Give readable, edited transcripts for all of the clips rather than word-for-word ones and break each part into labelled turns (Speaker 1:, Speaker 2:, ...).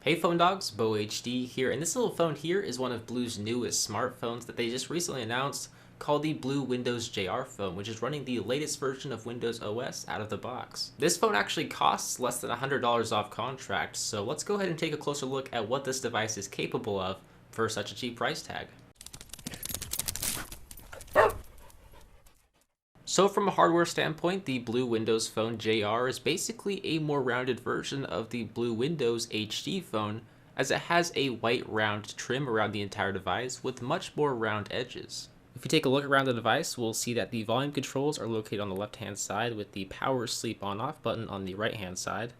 Speaker 1: Hey phone dogs, Beau HD here, and this little phone here is one of BLU's newest smartphones that they just recently announced called the BLU Win JR phone, which is running the latest version of Windows OS out of the box. This phone actually costs less than $100 off contract, so let's go ahead and take a closer look at what this device is capable of for such a cheap price tag. So from a hardware standpoint, the BLU Windows Phone JR is basically a more rounded version of the BLU Windows HD phone, as it has a white round trim around the entire device with much more round edges. If you take a look around the device, we'll see that the volume controls are located on the left hand side with the power sleep on off button on the right hand side.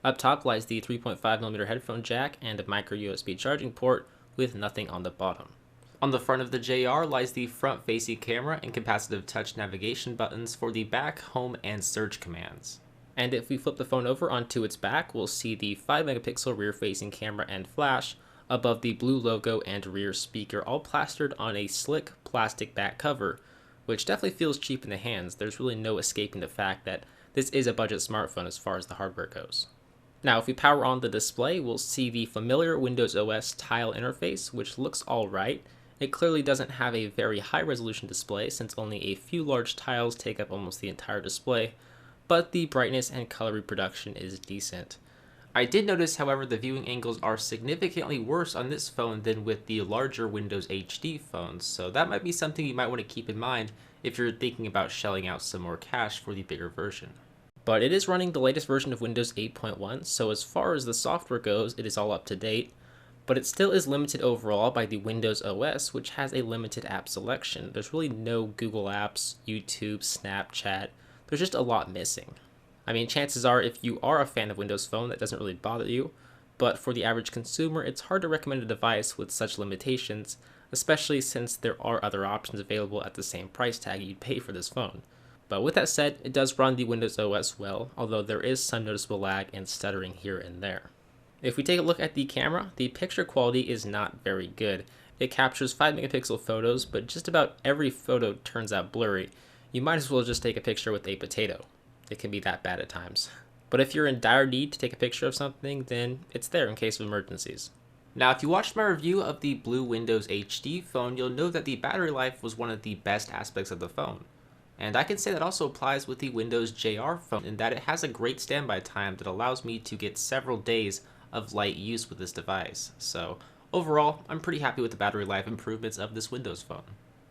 Speaker 1: Up top lies the 3.5mm headphone jack and a micro USB charging port with nothing on the bottom. On the front of the JR lies the front-facing camera and capacitive touch navigation buttons for the back, home, and search commands. And if we flip the phone over onto its back, we'll see the 5-megapixel rear-facing camera and flash above the BLU logo and rear speaker, all plastered on a slick plastic back cover, which definitely feels cheap in the hands. There's really no escaping the fact that this is a budget smartphone as far as the hardware goes. Now, if we power on the display, we'll see the familiar Windows OS tile interface, which looks alright. It clearly doesn't have a very high resolution display since only a few large tiles take up almost the entire display, but the brightness and color reproduction is decent. I did notice, however, the viewing angles are significantly worse on this phone than with the larger Windows HD phones, so that might be something you might want to keep in mind if you're thinking about shelling out some more cash for the bigger version. But it is running the latest version of Windows 8.1, so as far as the software goes, it is all up to date. But it still is limited overall by the Windows OS, which has a limited app selection. There's really no Google Apps, YouTube, Snapchat. There's just a lot missing. I mean, chances are if you are a fan of Windows Phone, that doesn't really bother you. But for the average consumer, it's hard to recommend a device with such limitations, especially since there are other options available at the same price tag you'd pay for this phone. But with that said, it does run the Windows OS well, although there is some noticeable lag and stuttering here and there. If we take a look at the camera, the picture quality is not very good. It captures 5-megapixel photos, but just about every photo turns out blurry. You might as well just take a picture with a potato. It can be that bad at times. But if you're in dire need to take a picture of something, then it's there in case of emergencies. Now, if you watched my review of the BLU Windows HD phone, you'll know that the battery life was one of the best aspects of the phone. And I can say that also applies with the Windows JR phone in that it has a great standby time that allows me to get several days of light use with this device. So overall, I'm pretty happy with the battery life improvements of this Windows phone.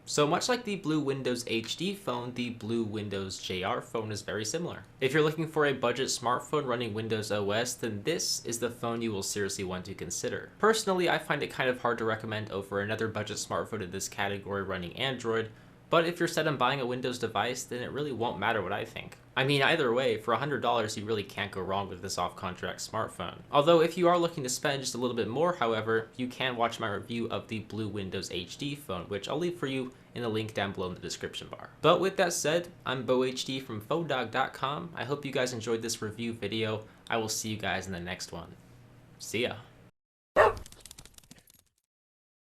Speaker 1: So much like the BLU Windows HD phone, the BLU Windows JR phone is very similar. If you're looking for a budget smartphone running Windows OS, then this is the phone you will seriously want to consider. Personally, I find it kind of hard to recommend over another budget smartphone in this category running Android, but if you're set on buying a Windows device, then it really won't matter what I think. I mean, either way, for $100 you really can't go wrong with this off-contract smartphone. Although if you are looking to spend just a little bit more, however, you can watch my review of the BLU Windows HD phone, which I'll leave for you in the link down below in the description bar. But with that said, I'm Beau HD from phonedog.com. I hope you guys enjoyed this review video. I will see you guys in the next one. See ya.